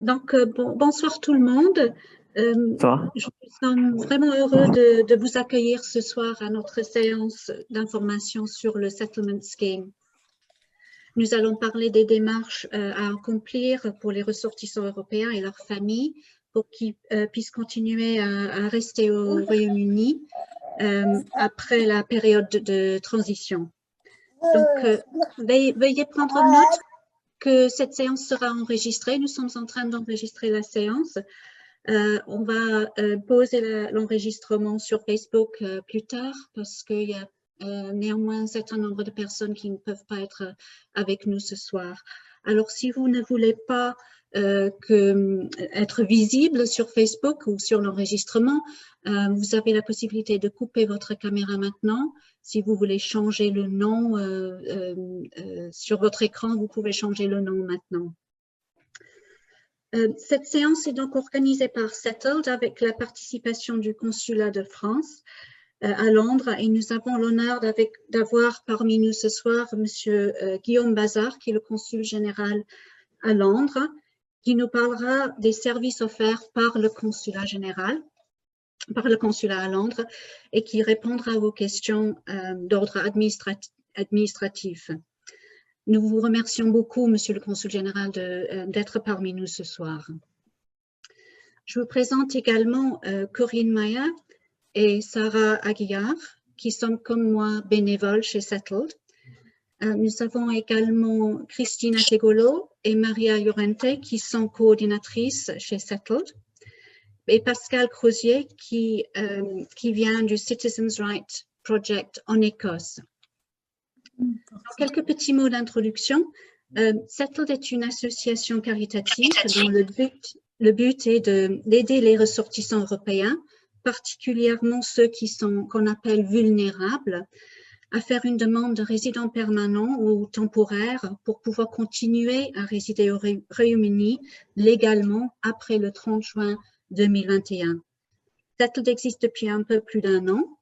Bonsoir tout le monde. Ça Nous sommes vraiment heureux de vous accueillir ce soir à notre séance d'information sur le Settlement Scheme. Nous allons parler des démarches à accomplir pour les ressortissants européens et leurs familles pour qu'ils puissent continuer à rester au Royaume-Uni après la période de transition. Veuillez prendre note que cette séance sera enregistrée. Nous sommes en train d'enregistrer la séance. On va poser l'enregistrement sur Facebook plus tard parce qu'il y a néanmoins un certain nombre de personnes qui ne peuvent pas être avec nous ce soir. Alors, si vous ne voulez pas être visible sur Facebook ou sur l'enregistrement, vous avez la possibilité de couper votre caméra maintenant. Si vous voulez changer le nom sur votre écran, vous pouvez changer le nom maintenant. Cette séance est donc organisée par Settled avec la participation du Consulat de France à Londres et nous avons l'honneur d'avoir parmi nous ce soir Monsieur Guillaume Bazard, qui est le consul général à Londres, qui nous parlera des services offerts par le consulat général, par le consulat à Londres, et qui répondra à vos questions d'ordre administratif. Nous vous remercions beaucoup, Monsieur le Consul général, d'être parmi nous ce soir. Je vous présente également Corinne Maya et Sarah Aguiar, qui sont comme moi bénévoles chez Settled. Nous avons également Christina Tegolo et Maria Llorente, qui sont coordinatrices chez Settled, et Pascal Crozier, qui vient du Citizens' Rights Project en Écosse. Quelques petits mots d'introduction. Settled est une association caritative dont le but est d'aider les ressortissants européens, particulièrement ceux qu'on appelle vulnérables, à faire une demande de résident permanent ou temporaire pour pouvoir continuer à résider au Royaume-Uni légalement après le 30 juin 2021. Settled existe depuis un peu plus d'1 an.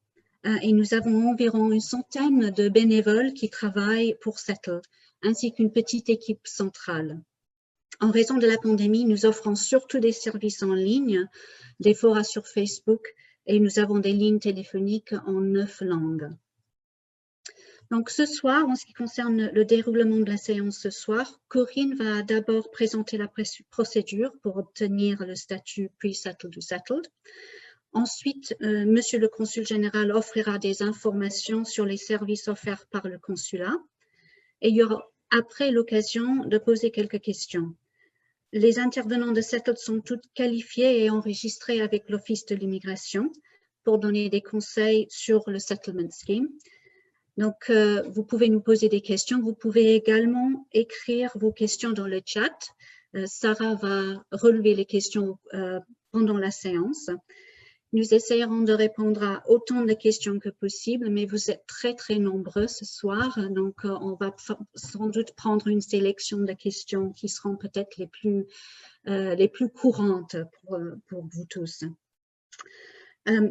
Et nous avons environ une centaine de bénévoles qui travaillent pour Settled, ainsi qu'une petite équipe centrale. En raison de la pandémie, nous offrons surtout des services en ligne, des forums sur Facebook, et nous avons des lignes téléphoniques en 9 langues. Donc ce soir, en ce qui concerne le déroulement de la séance ce soir, Corinne va d'abord présenter la procédure pour obtenir le statut pre-settled ou settled. Ensuite, Monsieur le Consul général offrira des informations sur les services offerts par le consulat et il y aura après l'occasion de poser quelques questions. Les intervenants de Settled sont toutes qualifiés et enregistrés avec l'Office de l'immigration pour donner des conseils sur le Settlement Scheme. Donc, vous pouvez nous poser des questions. Vous pouvez également écrire vos questions dans le chat. Sarah va relever les questions pendant la séance. Nous essayerons de répondre à autant de questions que possible, mais vous êtes très nombreux ce soir, donc on va sans doute prendre une sélection de questions qui seront peut-être les plus courantes pour vous tous.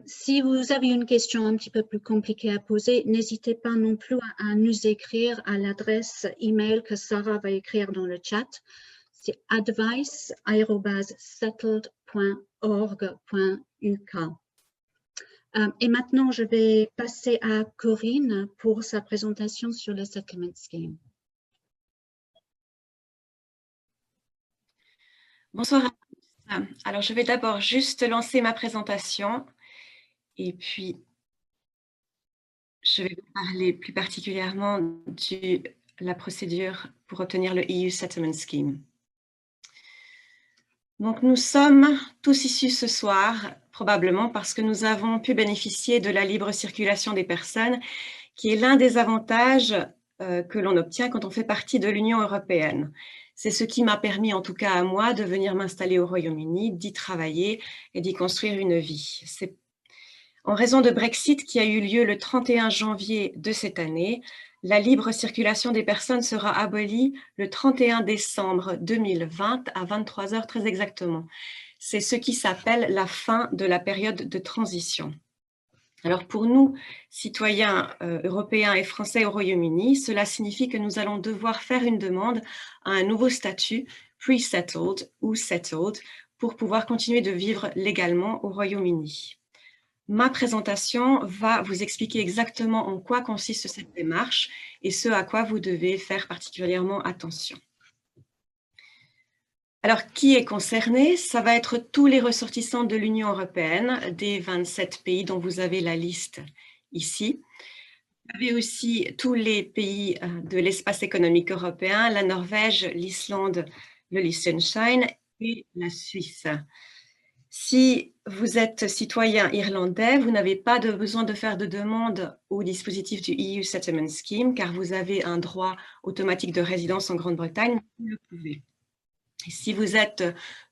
Si vous avez une question un petit peu plus compliquée à poser, n'hésitez pas non plus à nous écrire à l'adresse email que Sarah va écrire dans le chat. C'est advice@settled.org.uk. Et maintenant, je vais passer à Corinne pour sa présentation sur le Settlement Scheme. Bonsoir à tous. Alors, je vais d'abord juste lancer ma présentation et puis je vais vous parler plus particulièrement de la procédure pour obtenir le EU Settlement Scheme. Donc, nous sommes tous issus ce soir, probablement parce que nous avons pu bénéficier de la libre circulation des personnes, qui est l'un des avantages que l'on obtient quand on fait partie de l'Union européenne. C'est ce qui m'a permis, en tout cas à moi, de venir m'installer au Royaume-Uni, d'y travailler et d'y construire une vie. C'est en raison de Brexit qui a eu lieu le 31 janvier de cette année. La libre circulation des personnes sera abolie le 31 décembre 2020 à 23 h très exactement. C'est ce qui s'appelle la fin de la période de transition. Alors pour nous, citoyens européens et français au Royaume-Uni, cela signifie que nous allons devoir faire une demande à un nouveau statut pre-settled ou settled pour pouvoir continuer de vivre légalement au Royaume-Uni. Ma présentation va vous expliquer exactement en quoi consiste cette démarche et ce à quoi vous devez faire particulièrement attention. Alors, qui est concerné? Ça va être tous les ressortissants de l'Union européenne, des 27 pays dont vous avez la liste ici. Vous avez aussi tous les pays de l'espace économique européen, la Norvège, l'Islande, le Liechtenstein et la Suisse. Si vous êtes citoyen irlandais, vous n'avez pas besoin de faire de demande au dispositif du EU Settlement Scheme car vous avez un droit automatique de résidence en Grande-Bretagne, vous le pouvez. Et si vous êtes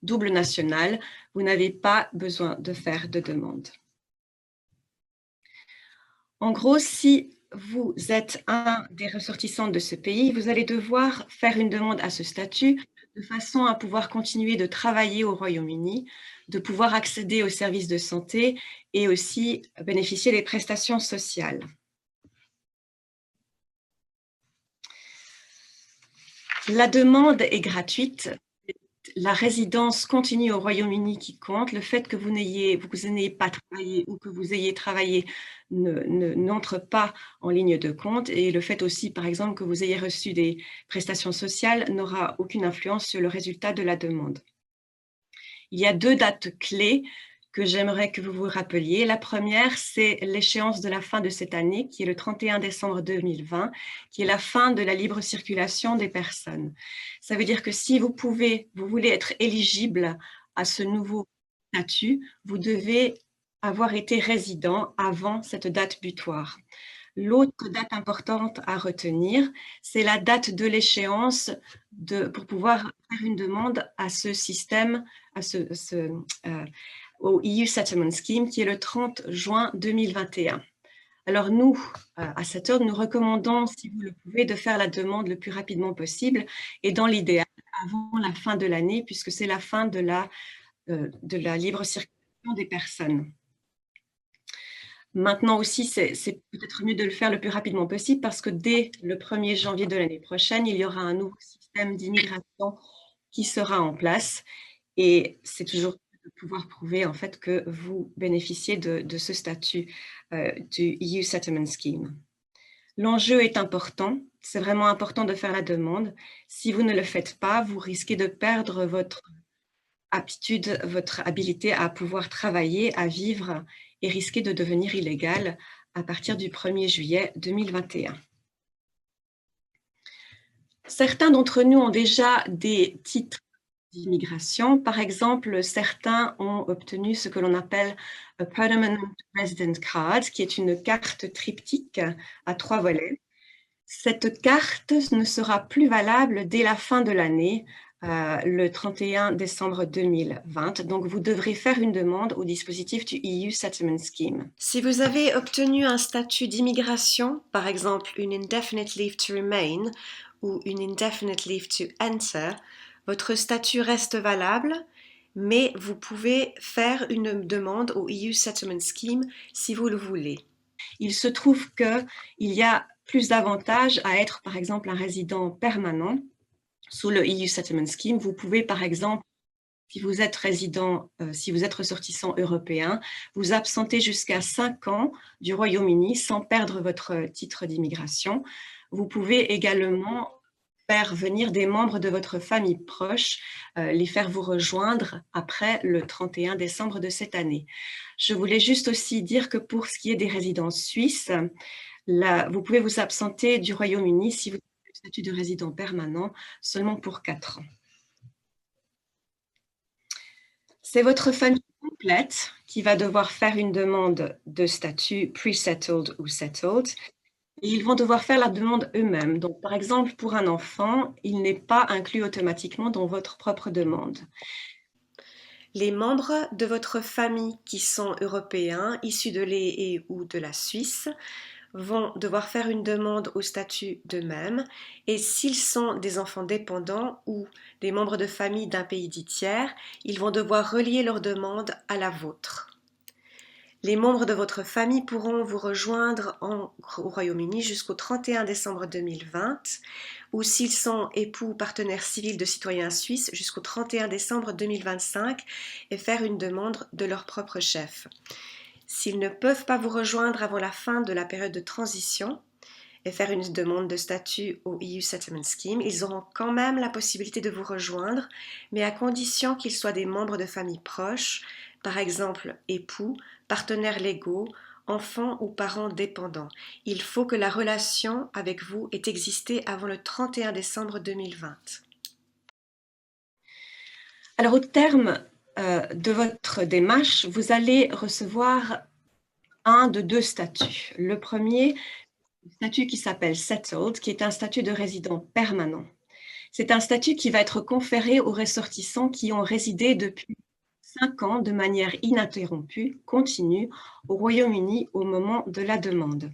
double national, vous n'avez pas besoin de faire de demande. En gros, si vous êtes un des ressortissants de ce pays, vous allez devoir faire une demande à ce statut de façon à pouvoir continuer de travailler au Royaume-Uni, de pouvoir accéder aux services de santé et aussi bénéficier des prestations sociales. La demande est gratuite. La résidence continue au Royaume-Uni qui compte. Le fait que vous n'ayez pas travaillé ou que vous ayez travaillé n'entre pas en ligne de compte. Et le fait aussi, par exemple, que vous ayez reçu des prestations sociales n'aura aucune influence sur le résultat de la demande. Il y a 2 dates clés que j'aimerais que vous vous rappeliez. La première, c'est l'échéance de la fin de cette année, qui est le 31 décembre 2020, qui est la fin de la libre circulation des personnes. Ça veut dire que si vous voulez être éligible à ce nouveau statut, vous devez avoir été résident avant cette date butoir. L'autre date importante à retenir, c'est la date de l'échéance pour pouvoir faire une demande à ce système, au EU Settlement Scheme, qui est le 30 juin 2021. Alors nous, à cette heure, nous recommandons, si vous le pouvez, de faire la demande le plus rapidement possible et dans l'idéal, avant la fin de l'année, puisque c'est la fin de la libre circulation des personnes. Maintenant aussi, c'est peut-être mieux de le faire le plus rapidement possible parce que dès le 1er janvier de l'année prochaine, il y aura un nouveau système d'immigration qui sera en place et c'est toujours de pouvoir prouver en fait que vous bénéficiez de ce statut du EU Settlement Scheme. L'enjeu est important, c'est vraiment important de faire la demande. Si vous ne le faites pas, vous risquez de perdre votre aptitude, votre habilité à pouvoir travailler, à vivre et risquer de devenir illégal à partir du 1er juillet 2021. Certains d'entre nous ont déjà des titres d'immigration. Par exemple, certains ont obtenu ce que l'on appelle a Permanent Resident Card, qui est une carte triptyque à 3 volets. Cette carte ne sera plus valable dès la fin de l'année, le 31 décembre 2020. Donc, vous devrez faire une demande au dispositif du EU Settlement Scheme. Si vous avez obtenu un statut d'immigration, par exemple une Indefinite Leave to Remain ou une Indefinite Leave to Enter, votre statut reste valable, mais vous pouvez faire une demande au EU Settlement Scheme si vous le voulez. Il se trouve qu'il y a plus d'avantages à être, par exemple, un résident permanent sous le EU Settlement Scheme. Vous pouvez, par exemple, si vous êtes ressortissant européen, vous absenter jusqu'à 5 ans du Royaume-Uni sans perdre votre titre d'immigration. Vous pouvez également faire venir des membres de votre famille proche, les faire vous rejoindre après le 31 décembre de cette année. Je voulais juste aussi dire que pour ce qui est des résidences suisses, vous pouvez vous absenter du Royaume-Uni si vous avez le statut de résident permanent seulement pour 4 ans. C'est votre famille complète qui va devoir faire une demande de statut pre-settled ou settled. Et ils vont devoir faire la demande eux-mêmes. Donc, par exemple, pour un enfant, il n'est pas inclus automatiquement dans votre propre demande. Les membres de votre famille qui sont européens, issus de l'EE ou de la Suisse, vont devoir faire une demande au statut d'eux-mêmes. Et s'ils sont des enfants dépendants ou des membres de famille d'un pays dit tiers, ils vont devoir relier leur demande à la vôtre. Les membres de votre famille pourront vous rejoindre au Royaume-Uni jusqu'au 31 décembre 2020 ou s'ils sont époux ou partenaires civils de citoyens suisses jusqu'au 31 décembre 2025 et faire une demande de leur propre chef. S'ils ne peuvent pas vous rejoindre avant la fin de la période de transition et faire une demande de statut au EU Settlement Scheme, ils auront quand même la possibilité de vous rejoindre, mais à condition qu'ils soient des membres de familles proches, par exemple époux, partenaires légaux, enfants ou parents dépendants. Il faut que la relation avec vous ait existé avant le 31 décembre 2020. Alors, au terme de votre démarche, vous allez recevoir un de deux statuts. Le premier, le statut qui s'appelle Settled, qui est un statut de résident permanent. C'est un statut qui va être conféré aux ressortissants qui ont résidé depuis 5 ans de manière ininterrompue, continue, au Royaume-Uni au moment de la demande.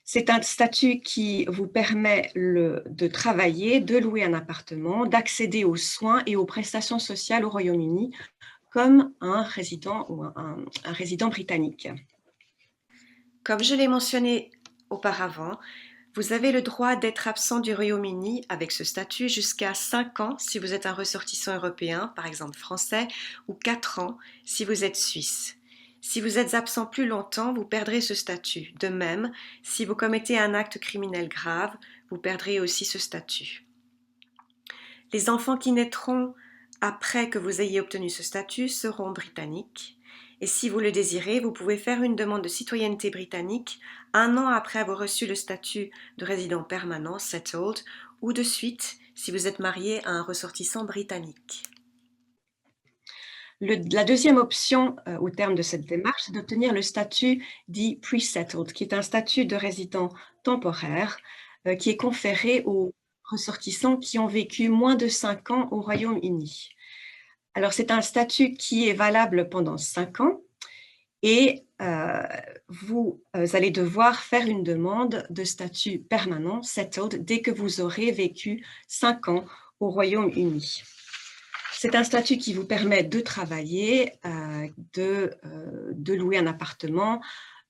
C'est un statut qui vous permet de travailler, de louer un appartement, d'accéder aux soins et aux prestations sociales au Royaume-Uni comme un résident ou un résident britannique. Comme je l'ai mentionné auparavant, vous avez le droit d'être absent du Royaume-Uni avec ce statut jusqu'à 5 ans si vous êtes un ressortissant européen, par exemple français, ou 4 ans si vous êtes suisse. Si vous êtes absent plus longtemps, vous perdrez ce statut. De même, si vous commettez un acte criminel grave, vous perdrez aussi ce statut. Les enfants qui naîtront après que vous ayez obtenu ce statut seront britanniques. Et si vous le désirez, vous pouvez faire une demande de citoyenneté britannique 1 an après avoir reçu le statut de résident permanent, settled, ou de suite si vous êtes marié à un ressortissant britannique. La deuxième option au terme de cette démarche, c'est d'obtenir le statut dit pre-settled, qui est un statut de résident temporaire qui est conféré aux ressortissants qui ont vécu moins de 5 ans au Royaume-Uni. Alors, c'est un statut qui est valable pendant 5 ans et vous allez devoir faire une demande de statut permanent, settled, dès que vous aurez vécu 5 ans au Royaume-Uni. C'est un statut qui vous permet de travailler, de louer un appartement,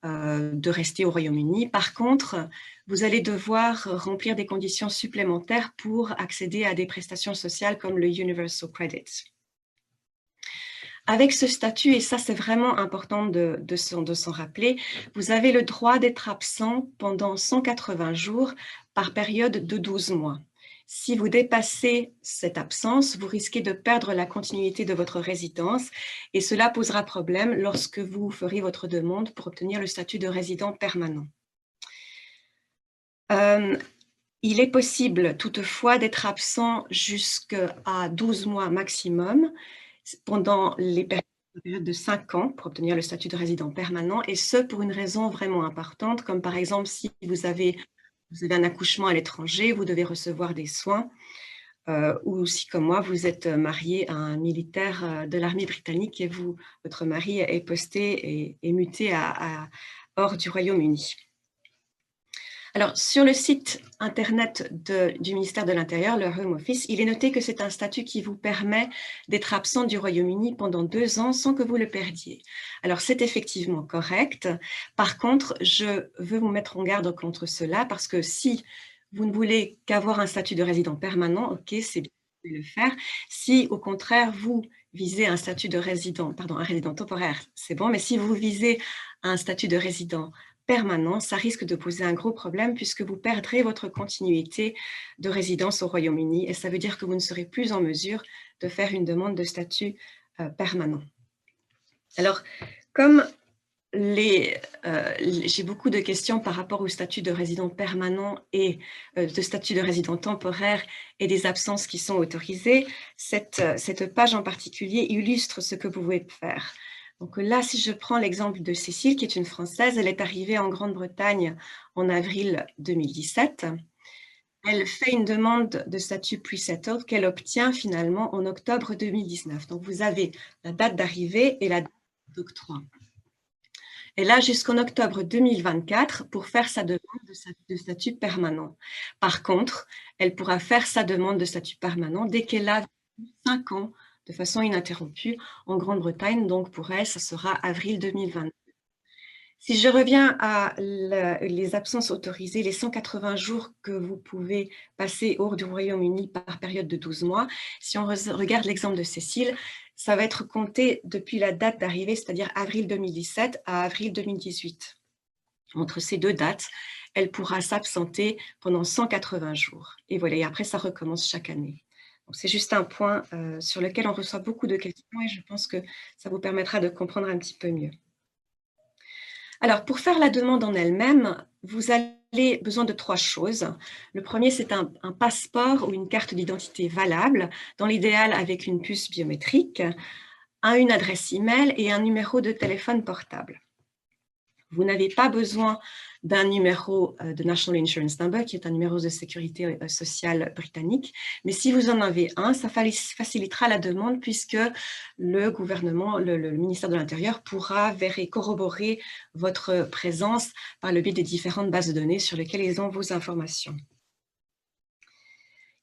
de rester au Royaume-Uni. Par contre, vous allez devoir remplir des conditions supplémentaires pour accéder à des prestations sociales comme le Universal Credit. Avec ce statut, et ça c'est vraiment important de s'en rappeler, vous avez le droit d'être absent pendant 180 jours par période de 12 mois. Si vous dépassez cette absence, vous risquez de perdre la continuité de votre résidence et cela posera problème lorsque vous ferez votre demande pour obtenir le statut de résident permanent. Il est possible toutefois d'être absent jusqu'à 12 mois maximum pendant les périodes de 5 ans pour obtenir le statut de résident permanent, et ce pour une raison vraiment importante, comme par exemple si vous avez un accouchement à l'étranger, vous devez recevoir des soins, ou si comme moi, vous êtes marié à un militaire de l'armée britannique et votre mari est posté et muté hors du Royaume-Uni. Alors, sur le site internet du ministère de l'Intérieur, le Home Office, il est noté que c'est un statut qui vous permet d'être absent du Royaume-Uni pendant 2 ans sans que vous le perdiez. Alors, c'est effectivement correct. Par contre, je veux vous mettre en garde contre cela parce que si vous ne voulez qu'avoir un statut de résident permanent, ok, c'est bien de le faire. Si, au contraire, vous visez un statut de résident, un résident temporaire, c'est bon, mais si vous visez un statut de résident permanent, ça risque de poser un gros problème puisque vous perdrez votre continuité de résidence au Royaume-Uni et ça veut dire que vous ne serez plus en mesure de faire une demande de statut permanent. Alors, comme j'ai beaucoup de questions par rapport au statut de résident permanent et de statut de résident temporaire et des absences qui sont autorisées, cette page en particulier illustre ce que vous pouvez faire. Donc là, si je prends l'exemple de Cécile, qui est une Française, elle est arrivée en Grande-Bretagne en avril 2017. Elle fait une demande de statut pre-settled qu'elle obtient finalement en octobre 2019. Donc vous avez la date d'arrivée et la date d'octroi. Elle a jusqu'en octobre 2024 pour faire sa demande de statut permanent. Par contre, elle pourra faire sa demande de statut permanent dès qu'elle a 5 ans de façon ininterrompue en Grande-Bretagne. Donc, pour elle, ça sera avril 2022. Si je reviens à les absences autorisées, les 180 jours que vous pouvez passer hors du Royaume-Uni par période de 12 mois, si on regarde l'exemple de Cécile, ça va être compté depuis la date d'arrivée, c'est-à-dire avril 2017 à avril 2018. Entre ces deux dates, elle pourra s'absenter pendant 180 jours. Et voilà, et après, ça recommence chaque année. C'est juste un point sur lequel on reçoit beaucoup de questions et je pense que ça vous permettra de comprendre un petit peu mieux. Alors, pour faire la demande en elle-même, vous avez besoin de 3 choses. Le premier, c'est un passeport ou une carte d'identité valable, dans l'idéal avec une puce biométrique, une adresse email et un numéro de téléphone portable. Vous n'avez pas besoin d'un numéro de National Insurance Number, qui est un numéro de sécurité sociale britannique, mais si vous en avez un, ça facilitera la demande puisque le gouvernement, le ministère de l'Intérieur pourra corroborer votre présence par le biais des différentes bases de données sur lesquelles ils ont vos informations.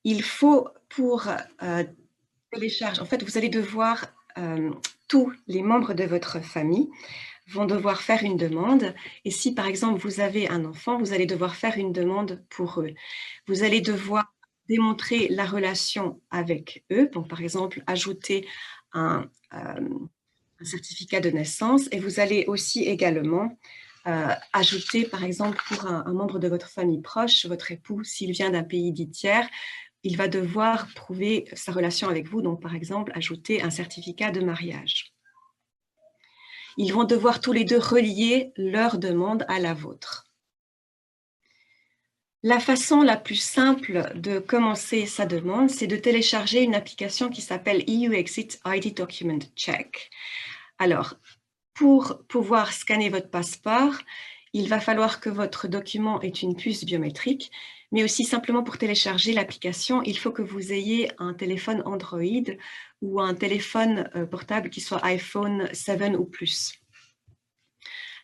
Il faut pour télécharger, en fait, vous allez devoir, tous les membres de votre famille vont devoir faire une demande. Et si, par exemple, vous avez un enfant, vous allez devoir faire une demande pour eux. Vous allez devoir démontrer la relation avec eux. Donc, par exemple, ajouter un certificat de naissance. Et vous allez aussi également ajouter, par exemple, pour un membre de votre famille proche, votre époux, s'il vient d'un pays dit tiers, il va devoir prouver sa relation avec vous. Donc, par exemple, ajouter un certificat de mariage. Ils vont devoir tous les deux relier leur demande à la vôtre. La façon la plus simple de commencer sa demande, c'est de télécharger une application qui s'appelle EU Exit ID Document Check. Alors, pour pouvoir scanner votre passeport, il va falloir que votre document ait une puce biométrique, mais aussi simplement pour télécharger l'application, il faut que vous ayez un téléphone Android ou un téléphone portable qui soit iPhone 7 ou plus.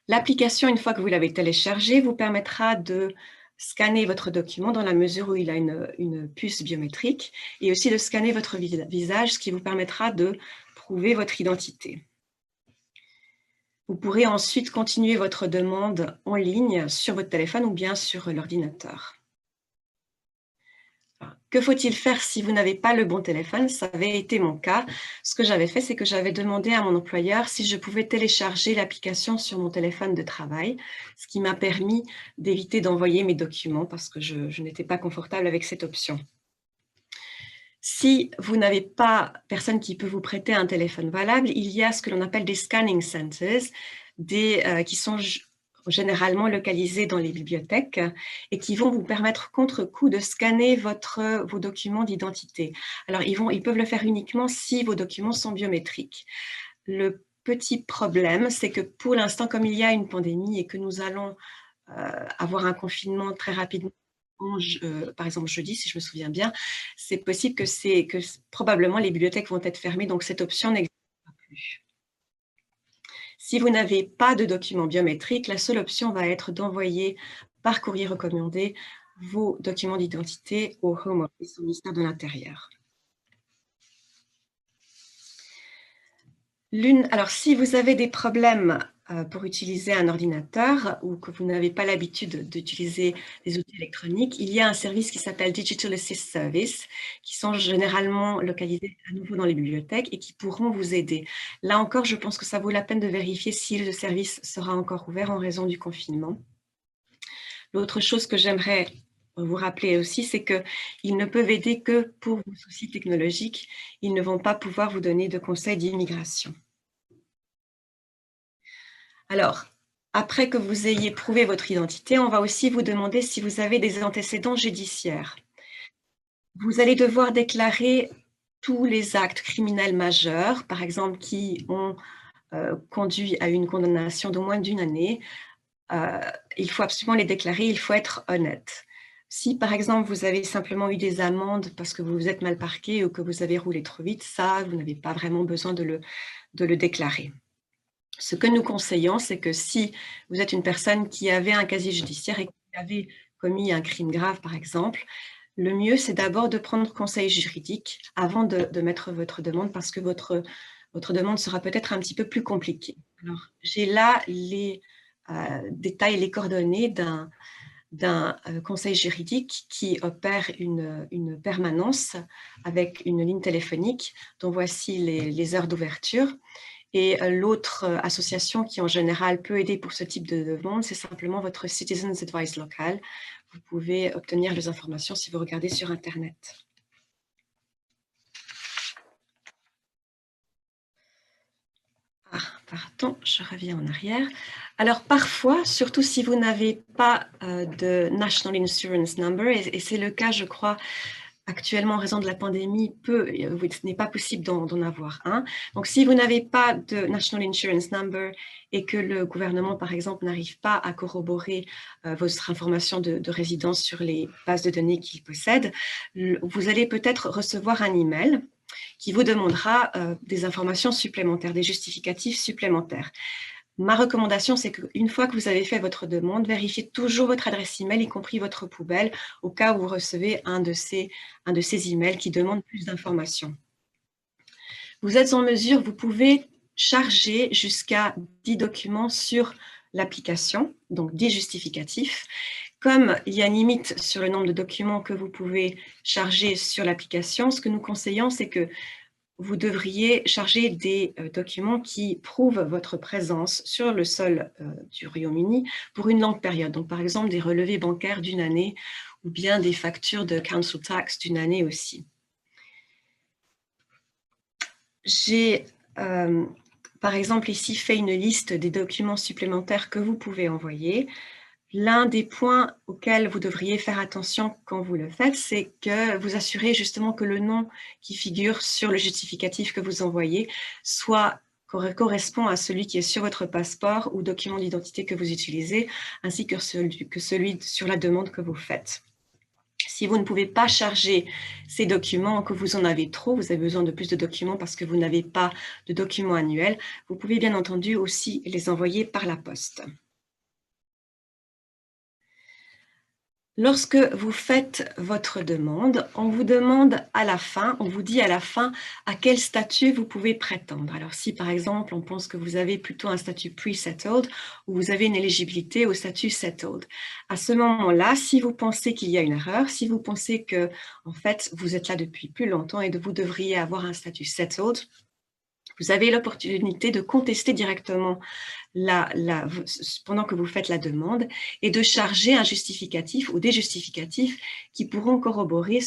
L'application, une fois que vous l'avez téléchargée, vous permettra de scanner votre document dans la mesure où il a une puce biométrique et aussi de scanner votre visage, ce qui vous permettra de prouver votre identité. Vous pourrez ensuite continuer votre demande en ligne sur votre téléphone ou bien sur l'ordinateur. Que faut-il faire si vous n'avez pas le bon téléphone? Ça avait été mon cas. Ce que j'avais fait, c'est que j'avais demandé à mon employeur si je pouvais télécharger l'application sur mon téléphone de travail, ce qui m'a permis d'éviter d'envoyer mes documents parce que je n'étais pas confortable avec cette option. Si vous n'avez pas personne qui peut vous prêter un téléphone valable, il y a ce que l'on appelle des scanning centers, qui sont généralement localisés dans les bibliothèques et qui vont vous permettre contre coup de scanner vos documents d'identité. Alors, ils peuvent le faire uniquement si vos documents sont biométriques. Le petit problème, c'est que pour l'instant, comme il y a une pandémie et que nous allons avoir un confinement très rapidement, par exemple jeudi, si je me souviens bien, c'est possible que probablement les bibliothèques vont être fermées, donc cette option n'existera plus. Si vous n'avez pas de document biométrique, la seule option va être d'envoyer par courrier recommandé vos documents d'identité au Home Office, au ministère de l'Intérieur. Alors, si vous avez des problèmes pour utiliser un ordinateur ou que vous n'avez pas l'habitude d'utiliser des outils électroniques, il y a un service qui s'appelle Digital Assist Service, qui sont généralement localisés à nouveau dans les bibliothèques et qui pourront vous aider. Là encore, je pense que ça vaut la peine de vérifier si le service sera encore ouvert en raison du confinement. L'autre chose que j'aimerais vous rappeler aussi, c'est qu'ils ne peuvent aider que pour vos soucis technologiques. Ils ne vont pas pouvoir vous donner de conseils d'immigration. Alors, après que vous ayez prouvé votre identité, on va aussi vous demander si vous avez des antécédents judiciaires. Vous allez devoir déclarer tous les actes criminels majeurs, par exemple, qui ont conduit à une condamnation d'au moins d'1 année. Il faut absolument les déclarer, il faut être honnête. Si, par exemple, vous avez simplement eu des amendes parce que vous vous êtes mal parqué ou que vous avez roulé trop vite, ça, vous n'avez pas vraiment besoin de le déclarer. Ce que nous conseillons, c'est que si vous êtes une personne qui avait un casier judiciaire et qui avait commis un crime grave, par exemple, le mieux, c'est d'abord de prendre conseil juridique avant de mettre votre demande parce que votre demande sera peut-être un petit peu plus compliquée. Alors, j'ai là les détaille les coordonnées d'un conseil juridique qui opère une permanence avec une ligne téléphonique dont voici les heures d'ouverture. Et l'autre association qui en général peut aider pour ce type de demande, c'est simplement votre Citizens Advice local. Vous pouvez obtenir les informations si vous regardez sur Internet. Pardon, je reviens en arrière. Alors parfois, surtout si vous n'avez pas de National Insurance Number, et c'est le cas, je crois, actuellement en raison de la pandémie, ce n'est pas possible d'en avoir un. Donc si vous n'avez pas de National Insurance Number et que le gouvernement, par exemple, n'arrive pas à corroborer votre information de résidence sur les bases de données qu'il possède, vous allez peut-être recevoir un email qui vous demandera des informations supplémentaires, des justificatifs supplémentaires. Ma recommandation, c'est qu'une fois que vous avez fait votre demande, vérifiez toujours votre adresse email, y compris votre poubelle, au cas où vous recevez un de ces emails qui demande plus d'informations. Vous êtes en mesure, vous pouvez charger jusqu'à 10 documents sur l'application, donc 10 justificatifs. Comme il y a une limite sur le nombre de documents que vous pouvez charger sur l'application, ce que nous conseillons, c'est que vous devriez charger des documents qui prouvent votre présence sur le sol du Royaume-Uni pour une longue période. Donc, par exemple, des relevés bancaires d'une année ou bien des factures de council tax d'une année aussi. J'ai, par exemple, ici fait une liste des documents supplémentaires que vous pouvez envoyer. L'un des points auxquels vous devriez faire attention quand vous le faites, c'est que vous assurez justement que le nom qui figure sur le justificatif que vous envoyez correspond à celui qui est sur votre passeport ou document d'identité que vous utilisez, ainsi que celui sur la demande que vous faites. Si vous ne pouvez pas charger ces documents, que vous en avez trop, vous avez besoin de plus de documents parce que vous n'avez pas de documents annuels, vous pouvez bien entendu aussi les envoyer par la poste. Lorsque vous faites votre demande, on vous demande à la fin, on vous dit à la fin à quel statut vous pouvez prétendre. Alors si par exemple on pense que vous avez plutôt un statut pre-settled ou vous avez une éligibilité au statut settled. À ce moment-là, si vous pensez qu'il y a une erreur, si vous pensez que en fait vous êtes là depuis plus longtemps et que vous devriez avoir un statut settled, vous avez l'opportunité de contester directement pendant que vous faites la demande et de charger un justificatif ou des justificatifs qui pourront corroborer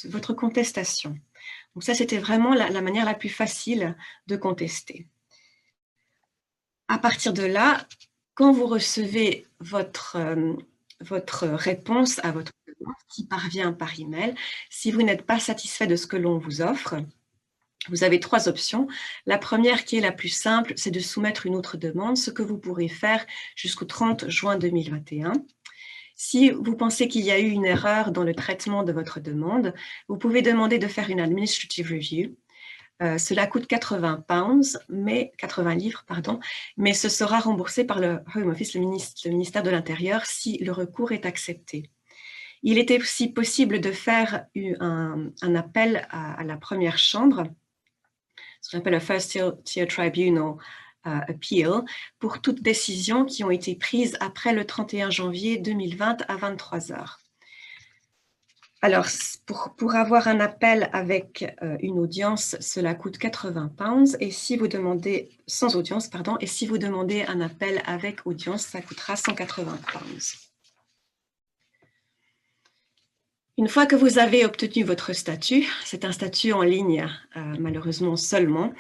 votre contestation. Donc ça, c'était vraiment la manière la plus facile de contester. À partir de là, quand vous recevez votre réponse à votre demande qui parvient par email, si vous n'êtes pas satisfait de ce que l'on vous offre, vous avez 3 options. La première, qui est la plus simple, c'est de soumettre une autre demande, ce que vous pourrez faire jusqu'au 30 juin 2021. Si vous pensez qu'il y a eu une erreur dans le traitement de votre demande, vous pouvez demander de faire une administrative review. Cela coûte 80 livres, mais ce sera remboursé par le Home Office, le ministère de l'Intérieur, si le recours est accepté. Il était aussi possible de faire un appel à la première chambre, ce qu'on appelle le First Tier Tribunal Appeal, pour toutes décisions qui ont été prises après le 31 janvier 2020 à 23 h. Alors, pour avoir un appel avec une audience, cela coûte 80 £, et si vous demandez, sans audience, pardon, et si vous demandez un appel avec audience, ça coûtera 180 £. Une fois que vous avez obtenu votre statut, c'est un statut en ligne, malheureusement seulement,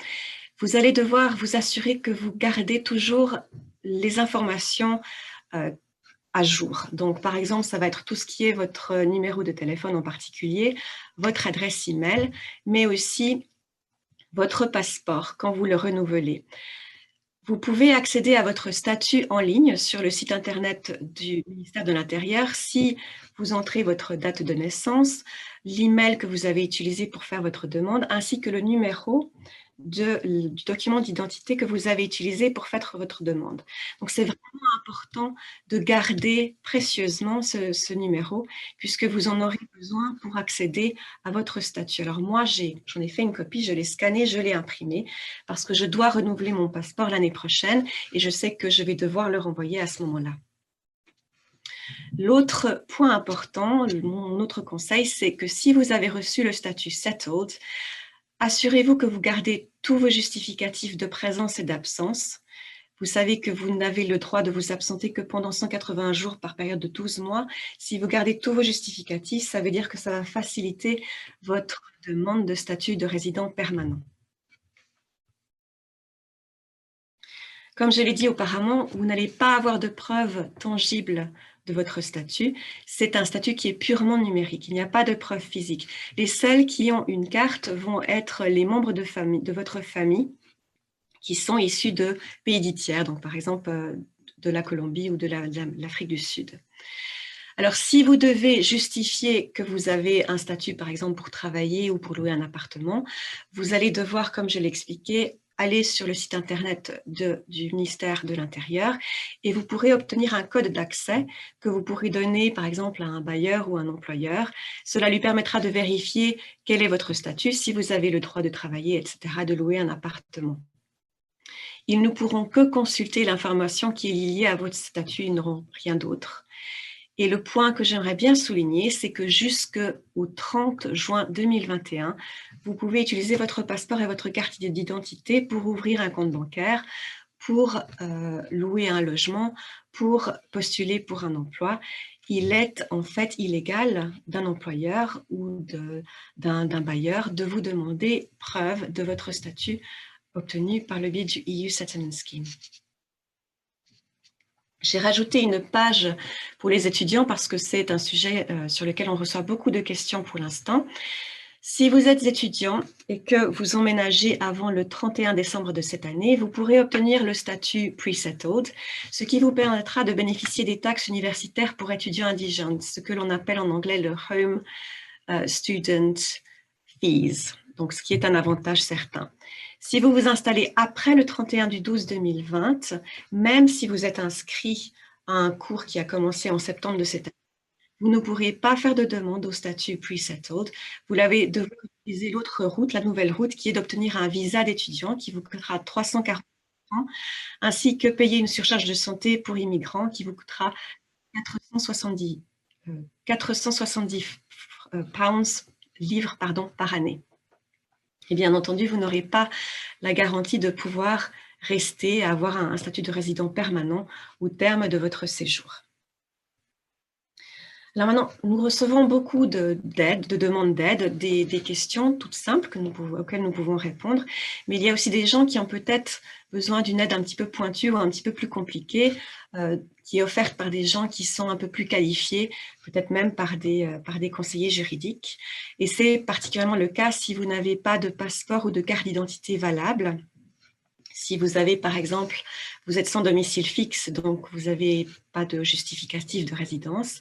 vous allez devoir vous assurer que vous gardez toujours les informations à jour. Donc, par exemple, ça va être tout ce qui est votre numéro de téléphone en particulier, votre adresse email, mais aussi votre passeport quand vous le renouvelez. Vous pouvez accéder à votre statut en ligne sur le site internet du ministère de l'Intérieur si vous entrez votre date de naissance, l'email que vous avez utilisé pour faire votre demande, ainsi que le numéro du document d'identité que vous avez utilisé pour faire votre demande. Donc, c'est vraiment important de garder précieusement ce numéro puisque vous en aurez besoin pour accéder à votre statut. Alors, moi, j'en ai fait une copie, je l'ai scanné, je l'ai imprimé parce que je dois renouveler mon passeport l'année prochaine et je sais que je vais devoir le renvoyer à ce moment-là. L'autre point important, mon autre conseil, c'est que si vous avez reçu le statut Settled, assurez-vous que vous gardez tous vos justificatifs de présence et d'absence. Vous savez que vous n'avez le droit de vous absenter que pendant 180 jours par période de 12 mois. Si vous gardez tous vos justificatifs, ça veut dire que ça va faciliter votre demande de statut de résident permanent. Comme je l'ai dit auparavant, vous n'allez pas avoir de preuves tangibles de votre statut. C'est un statut qui est purement numérique. Il n'y a pas de preuve physique. Les seuls qui ont une carte vont être les membres de votre famille qui sont issus de pays dits tiers, donc par exemple de la Colombie ou de l'Afrique du Sud. Alors, si vous devez justifier que vous avez un statut, par exemple, pour travailler ou pour louer un appartement, vous allez devoir, comme je l'ai expliqué, aller sur le site internet du ministère de l'Intérieur et vous pourrez obtenir un code d'accès que vous pourrez donner, par exemple, à un bailleur ou un employeur. Cela lui permettra de vérifier quel est votre statut, si vous avez le droit de travailler, etc., de louer un appartement. Ils ne pourront que consulter l'information qui est liée à votre statut, ils n'auront rien d'autre. Et le point que j'aimerais bien souligner, c'est que jusqu'au 30 juin 2021, vous pouvez utiliser votre passeport et votre carte d'identité pour ouvrir un compte bancaire, pour louer un logement, pour postuler pour un emploi. Il est en fait illégal d'un employeur ou d'un bailleur de vous demander preuve de votre statut obtenu par le biais du EU Settlement Scheme. J'ai rajouté une page pour les étudiants parce que c'est un sujet sur lequel on reçoit beaucoup de questions pour l'instant. Si vous êtes étudiant et que vous emménagez avant le 31 décembre de cette année, vous pourrez obtenir le statut Pre-Settled, ce qui vous permettra de bénéficier des taxes universitaires pour étudiants indigents, ce que l'on appelle en anglais le Home Student Fees, donc ce qui est un avantage certain. Si vous vous installez après le 31/12/2020, même si vous êtes inscrit à un cours qui a commencé en septembre de cette année, vous ne pourrez pas faire de demande au statut Pre-Settled. Vous devez utiliser l'autre route, la nouvelle route, qui est d'obtenir un visa d'étudiant qui vous coûtera 340 €, ainsi que payer une surcharge de santé pour immigrants qui vous coûtera 470 livres par année. Et bien entendu, vous n'aurez pas la garantie de pouvoir rester, avoir un statut de résident permanent au terme de votre séjour. Alors maintenant, nous recevons beaucoup de demandes d'aide, des questions toutes simples auxquelles nous pouvons répondre, mais il y a aussi des gens qui ont peut-être besoin d'une aide un petit peu pointue ou un petit peu plus compliquée, qui est offerte par des gens qui sont un peu plus qualifiés, peut-être même par des conseillers juridiques. Et c'est particulièrement le cas si vous n'avez pas de passeport ou de carte d'identité valable. Si vous avez, par exemple, vous êtes sans domicile fixe, donc vous n'avez pas de justificatif de résidence.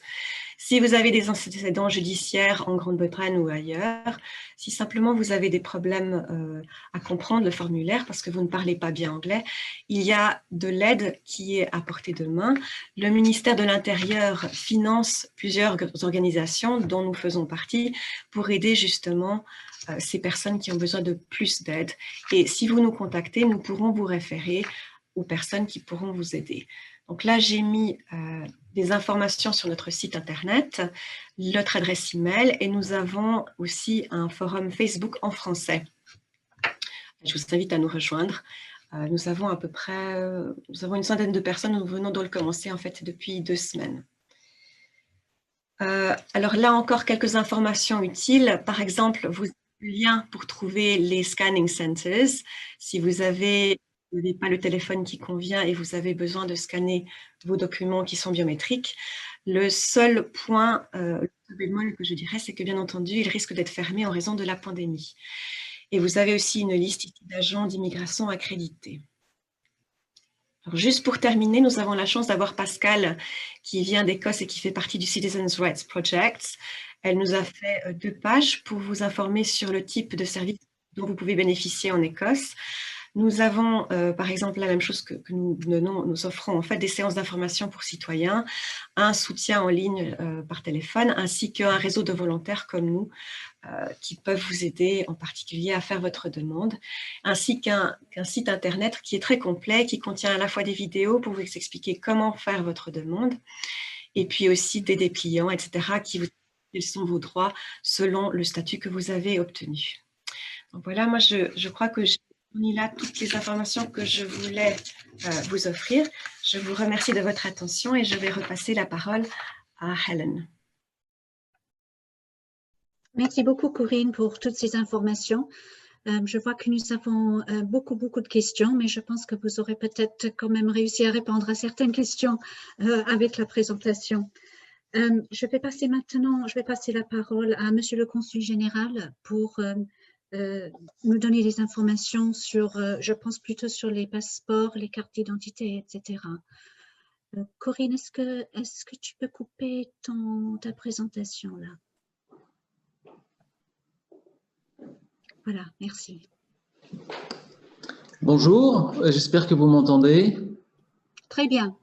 Si vous avez des antécédents judiciaires en Grande-Bretagne ou ailleurs, si simplement vous avez des problèmes à comprendre le formulaire parce que vous ne parlez pas bien anglais, il y a de l'aide qui est à portée de main. Le ministère de l'Intérieur finance plusieurs organisations dont nous faisons partie pour aider justement ces personnes qui ont besoin de plus d'aide. Et si vous nous contactez, nous pourrons vous référer aux personnes qui pourront vous aider. Donc là, j'ai mis des informations sur notre site internet, notre adresse email et nous avons aussi un forum Facebook en français. Je vous invite à nous rejoindre. Nous avons à peu près une centaine de personnes. Nous venons de le commencer en fait depuis 2 semaines. Alors là encore, quelques informations utiles. Par exemple, vous avez le lien pour trouver les scanning centers. Si vous n'avez pas le téléphone qui convient et vous avez besoin de scanner vos documents qui sont biométriques, le seul point, le bémol que je dirais, c'est que bien entendu, il risque d'être fermé en raison de la pandémie. Et vous avez aussi une liste d'agents d'immigration accrédités. Alors, juste pour terminer, nous avons la chance d'avoir Pascal qui vient d'Écosse et qui fait partie du Citizens Rights Project. Elle nous a fait 2 pages pour vous informer sur le type de service dont vous pouvez bénéficier en Écosse. Nous avons, par exemple, la même chose que nous offrons en fait des séances d'information pour citoyens, un soutien en ligne par téléphone, ainsi qu'un réseau de volontaires comme nous qui peuvent vous aider en particulier à faire votre demande, ainsi qu'un site internet qui est très complet, qui contient à la fois des vidéos pour vous expliquer comment faire votre demande, et puis aussi des dépliants, etc., qui vous disent quels sont vos droits selon le statut que vous avez obtenu. Donc voilà, moi je crois que j'ai mis là toutes les informations que je voulais vous offrir. Je vous remercie de votre attention et je vais repasser la parole à Helen. Merci beaucoup, Corinne, pour toutes ces informations. Je vois que nous avons beaucoup de questions, mais je pense que vous aurez peut-être quand même réussi à répondre à certaines questions avec la présentation. Je vais passer la parole à Monsieur le Consul général pour nous donner des informations sur, je pense plutôt sur les passeports, les cartes d'identité, etc. Corinne, est-ce que tu peux couper ta présentation là? Voilà, merci. Bonjour, j'espère que vous m'entendez. Très bien.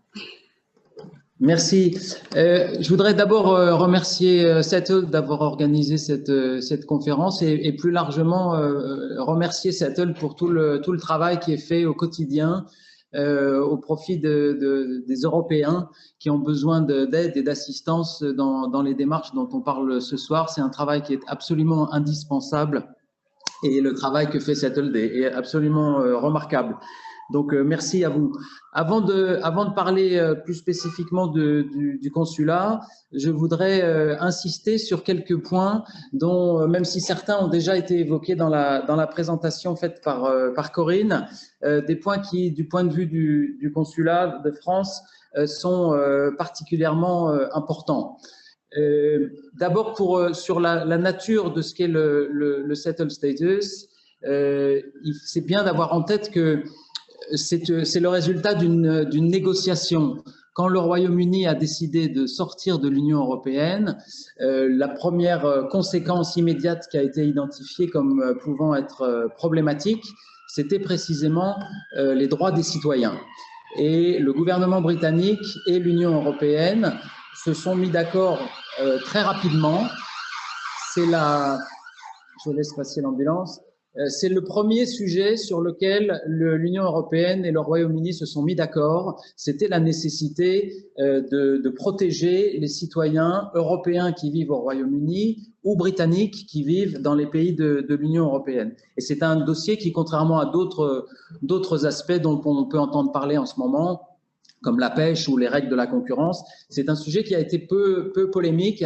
Merci. Je voudrais d'abord remercier Settle d'avoir organisé cette conférence et plus largement remercier Settle pour tout le travail qui est fait au quotidien au profit des Européens qui ont besoin d'aide et d'assistance dans les démarches dont on parle ce soir. C'est un travail qui est absolument indispensable et le travail que fait Settle est absolument remarquable. Donc, merci à vous. Avant de parler plus spécifiquement du consulat, je voudrais insister sur quelques points dont, même si certains ont déjà été évoqués dans la présentation faite par Corinne, des points qui, du point de vue du consulat de France, sont particulièrement importants. D'abord, sur la nature de ce qu'est le settled status, c'est bien d'avoir en tête que c'est le résultat d'une négociation. Quand le Royaume-Uni a décidé de sortir de l'Union européenne, la première conséquence immédiate qui a été identifiée comme pouvant être problématique, c'était précisément les droits des citoyens. Et le gouvernement britannique et l'Union européenne se sont mis d'accord très rapidement. Je laisse passer l'ambulance. C'est le premier sujet sur lequel l'Union européenne et le Royaume-Uni se sont mis d'accord. C'était la nécessité de protéger les citoyens européens qui vivent au Royaume-Uni ou britanniques qui vivent dans les pays de l'Union européenne. Et c'est un dossier qui, contrairement à d'autres aspects dont on peut entendre parler en ce moment, comme la pêche ou les règles de la concurrence, c'est un sujet qui a été peu polémique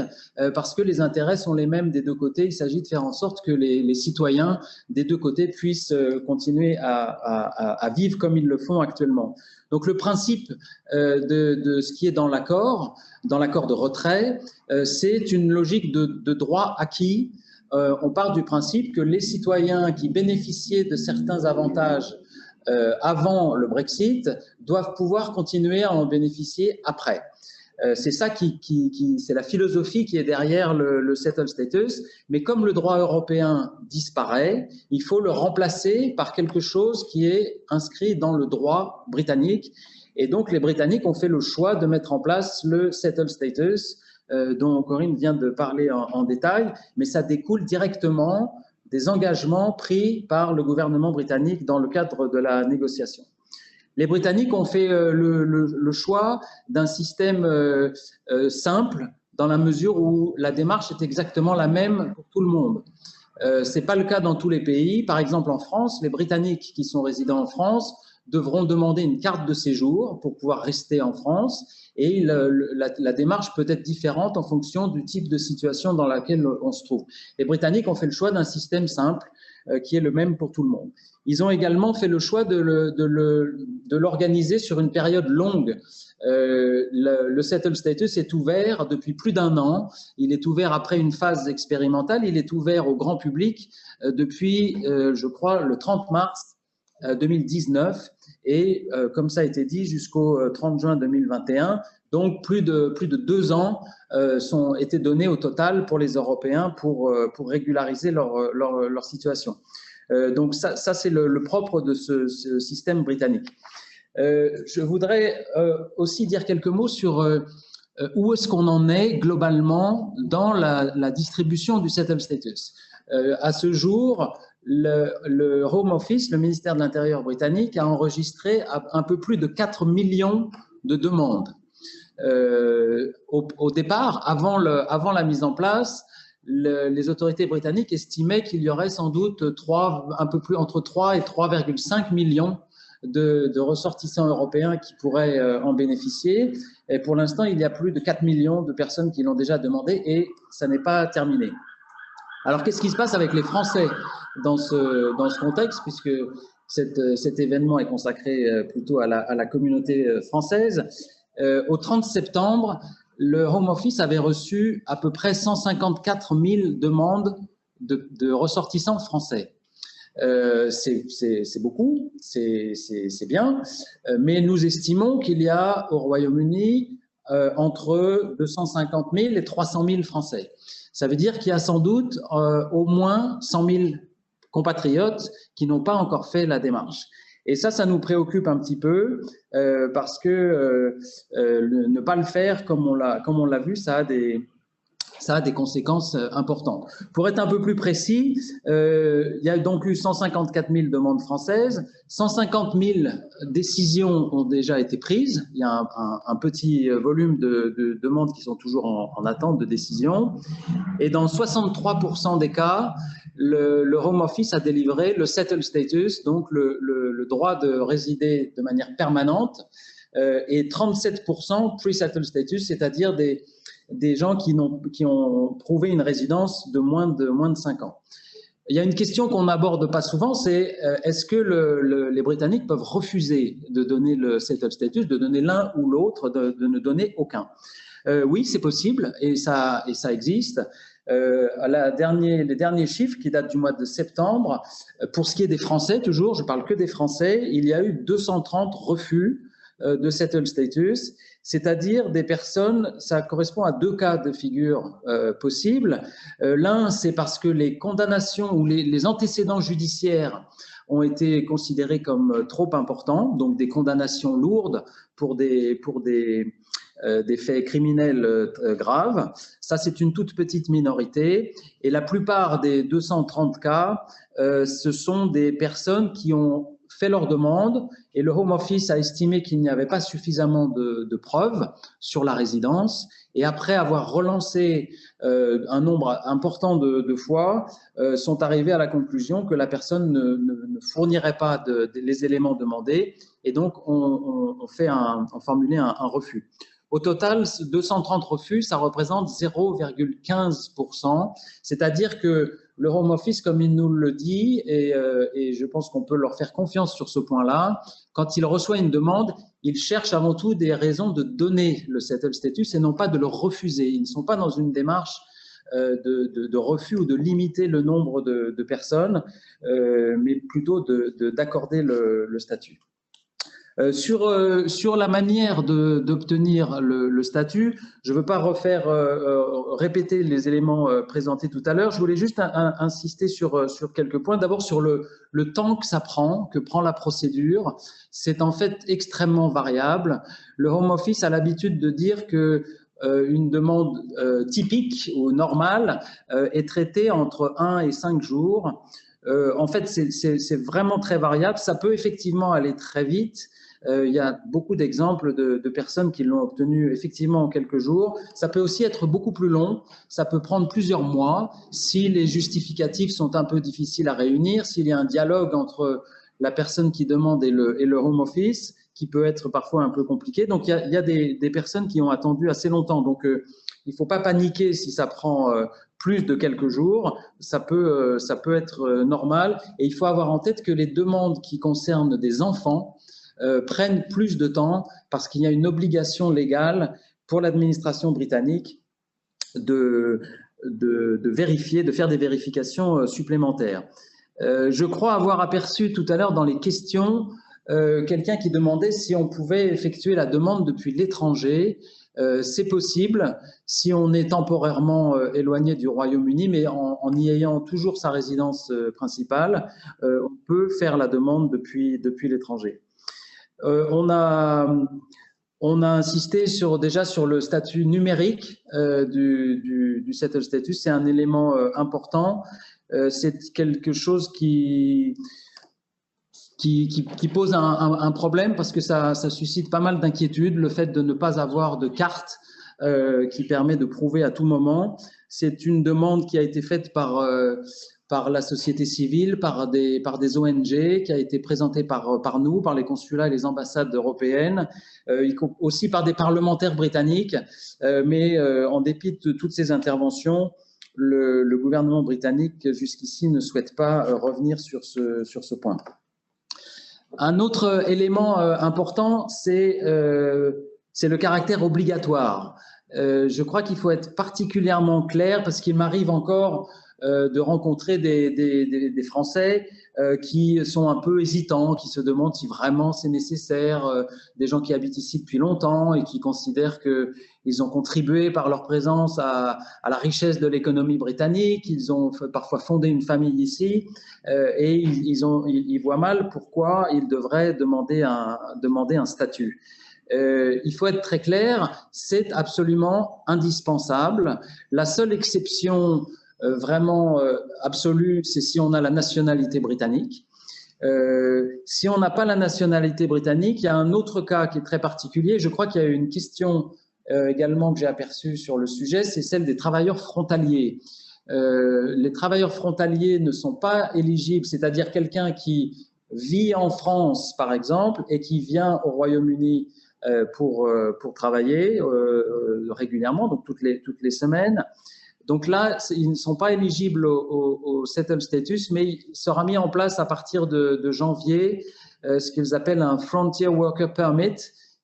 parce que les intérêts sont les mêmes des deux côtés. Il s'agit de faire en sorte que les citoyens des deux côtés puissent continuer à vivre comme ils le font actuellement. Donc le principe de ce qui est dans l'accord de retrait, c'est une logique de droit acquis. On part du principe que les citoyens qui bénéficiaient de certains avantages avant le Brexit doivent pouvoir continuer à en bénéficier après. C'est ça c'est la philosophie qui est derrière le settled status. Mais comme le droit européen disparaît, il faut le remplacer par quelque chose qui est inscrit dans le droit britannique. Et donc, les Britanniques ont fait le choix de mettre en place le settled status, dont Corinne vient de parler en détail, mais ça découle directement des engagements pris par le gouvernement britannique dans le cadre de la négociation. Les Britanniques ont fait le choix d'un système simple dans la mesure où la démarche est exactement la même pour tout le monde. Ce n'est pas le cas dans tous les pays. Par exemple, en France, les Britanniques qui sont résidents en France devront demander une carte de séjour pour pouvoir rester en France. Et la démarche peut être différente en fonction du type de situation dans laquelle on se trouve. Les Britanniques ont fait le choix d'un système simple qui est le même pour tout le monde. Ils ont également fait le choix de l'organiser sur une période longue. Le settled status est ouvert depuis plus d'1 an. Il est ouvert après une phase expérimentale. Il est ouvert au grand public depuis, je crois, le 30 mars 2019. Et comme ça a été dit, jusqu'au 30 juin 2021, donc plus de 2 ans ont été donnés au total pour les Européens pour régulariser leur situation. Donc ça c'est le propre de ce système britannique. Je voudrais aussi dire quelques mots sur où est-ce qu'on en est globalement dans la distribution du settled status. À ce jour, le Home Office, le ministère de l'Intérieur britannique, a enregistré un peu plus de 4 millions de demandes. Au départ, avant la mise en place, les autorités britanniques estimaient qu'il y aurait sans doute entre 3 et 3,5 millions de ressortissants européens qui pourraient en bénéficier. Et pour l'instant, il y a plus de 4 millions de personnes qui l'ont déjà demandé et ça n'est pas terminé. Alors, qu'est-ce qui se passe avec les Français dans ce contexte, puisque cet événement est consacré plutôt à la communauté française? Au 30 septembre, le Home Office avait reçu à peu près 154 000 demandes de ressortissants français. C'est beaucoup, c'est bien, mais nous estimons qu'il y a au Royaume-Uni entre 250 000 et 300 000 Français. Ça veut dire qu'il y a sans doute au moins 100 000 compatriotes qui n'ont pas encore fait la démarche. Et ça nous préoccupe un petit peu parce que ne pas le faire comme on l'a vu, ça a des conséquences importantes. Pour être un peu plus précis, il y a donc eu 154 000 demandes françaises, 150 000 décisions ont déjà été prises. Il y a un petit volume de demandes qui sont toujours en attente de décision. Et dans 63% des cas, le Home Office a délivré le settled status, donc le droit de résider de manière permanente, et 37% pre-settled status, c'est-à-dire des gens qui ont prouvé une résidence de moins de 5 ans. Il y a une question qu'on n'aborde pas souvent, c'est est-ce que les Britanniques peuvent refuser de donner le settled status, de donner l'un ou l'autre, de ne donner aucun? Oui, c'est possible et ça existe. Les derniers chiffres qui datent du mois de septembre, pour ce qui est des Français, toujours, je parle que des Français, il y a eu 230 refus de settled status, c'est-à-dire des personnes, ça correspond à 2 cas de figure possibles. L'un, c'est parce que les condamnations ou les antécédents judiciaires ont été considérés comme trop importants, donc des condamnations lourdes pour des faits criminels graves. Ça, c'est une toute petite minorité. Et la plupart des 230 cas, ce sont des personnes qui ont fait leur demande et le Home Office a estimé qu'il n'y avait pas suffisamment de preuves sur la résidence. Et après avoir relancé un nombre important de fois, sont arrivés à la conclusion que la personne ne fournirait pas les éléments demandés et donc on formulait un refus. Au total, 230 refus, ça représente 0,15%, c'est-à-dire que le Home Office, comme il nous le dit, et je pense qu'on peut leur faire confiance sur ce point-là, quand il reçoit une demande, il cherche avant tout des raisons de donner le settled status et non pas de le refuser. Ils ne sont pas dans une démarche de refus ou de limiter le nombre de personnes, mais plutôt d'accorder le statut. Sur la manière d'obtenir le statut, je ne veux pas répéter les éléments présentés tout à l'heure. Je voulais juste insister sur quelques points. D'abord sur le temps que prend la procédure. C'est en fait extrêmement variable. Le Home Office a l'habitude de dire que une demande typique ou normale est traitée entre 1 et 5 jours. En fait, c'est vraiment très variable. Ça peut effectivement aller très vite. Il y a beaucoup d'exemples de personnes qui l'ont obtenu effectivement en quelques jours. Ça peut aussi être beaucoup plus long. Ça peut prendre plusieurs mois si les justificatifs sont un peu difficiles à réunir, s'il y a un dialogue entre la personne qui demande et le Home Office, qui peut être parfois un peu compliqué. Donc, il y a des personnes qui ont attendu assez longtemps. Donc, il ne faut pas paniquer si ça prend plus de quelques jours. Ça peut être normal. Et il faut avoir en tête que les demandes qui concernent des enfants prennent plus de temps parce qu'il y a une obligation légale pour l'administration britannique de vérifier, de faire des vérifications supplémentaires. Je crois avoir aperçu tout à l'heure dans les questions quelqu'un qui demandait si on pouvait effectuer la demande depuis l'étranger. C'est possible si on est temporairement éloigné du Royaume-Uni, mais en y ayant toujours sa résidence principale, on peut faire la demande depuis l'étranger. On a insisté déjà sur le statut numérique du settled status. C'est un élément important. C'est quelque chose qui pose un problème parce que ça suscite pas mal d'inquiétudes, le fait de ne pas avoir de carte qui permet de prouver à tout moment. C'est une demande qui a été faite par la société civile, par des ONG, qui a été présentée par nous, par les consulats et les ambassades européennes, aussi par des parlementaires britanniques, mais en dépit de toutes ces interventions, le gouvernement britannique jusqu'ici ne souhaite pas revenir sur ce point. Un autre élément important, c'est le caractère obligatoire. Je crois qu'il faut être particulièrement clair parce qu'il m'arrive encore de rencontrer des Français qui sont un peu hésitants, qui se demandent si vraiment c'est nécessaire, des gens qui habitent ici depuis longtemps et qui considèrent qu'ils ont contribué par leur présence à la richesse de l'économie britannique, ils ont parfois fondé une famille ici et ils voient mal pourquoi ils devraient demander un statut. Il faut être très clair, c'est absolument indispensable. La seule exception vraiment absolue, c'est si on a la nationalité britannique. Si on n'a pas la nationalité britannique, il y a un autre cas qui est très particulier. Je crois qu'il y a une question également que j'ai aperçue sur le sujet, c'est celle des travailleurs frontaliers. Les travailleurs frontaliers ne sont pas éligibles, c'est-à-dire quelqu'un qui vit en France, par exemple, et qui vient au Royaume-Uni pour travailler régulièrement, donc toutes les semaines. Donc là, ils ne sont pas éligibles au settled status, mais il sera mis en place à partir de janvier ce qu'ils appellent un Frontier Worker Permit,